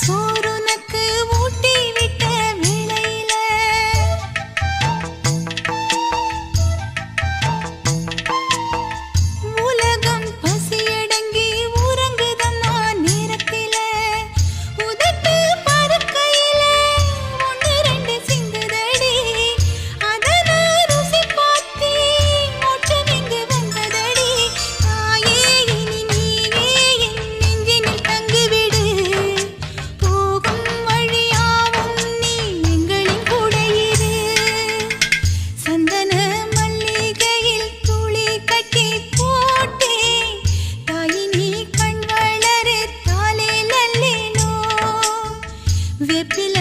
சோறுனக்கு ஊட்டி விட்ட வேளையில உலகம் பசியடங்கி உறங்குதம்மா நேரத்தில உதட்டு பருக்கையில ஒன்று ரெண்டு சிந்துதடி அதன ருசி பார்த்தி மோட்சம் இங்கு வந்ததடி தாயே இனி நீயே என் நெஞ்சினில் தங்கிவிடு போகும் வழியாவும் நீ எங்களின் கூட இரு சந்தன மல்லிகையில் துளி கட்டி போட்டே தாயினி கண் வளரு தாலே லல்லேலோ வெப்பில